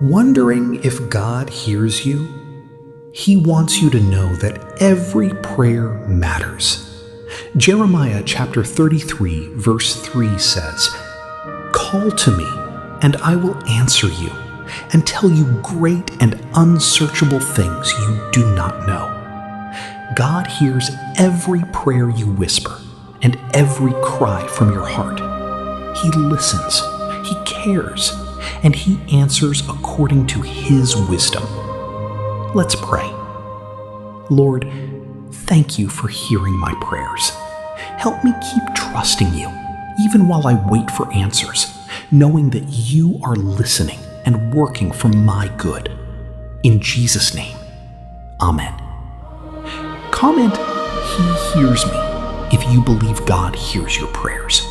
Wondering if God hears you? He wants you to know that every prayer matters. Jeremiah chapter 33, verse 3 says, "Call to me, and I will answer you, and tell you great and unsearchable things you do not know." God hears every prayer you whisper and every cry from your heart. He listens, He cares, and He answers according to His wisdom. Let's pray. Lord, thank you for hearing my prayers. Help me keep trusting you, even while I wait for answers, knowing that you are listening and working for my good. In Jesus' name, Amen. Comment, "He hears me," if you believe God hears your prayers.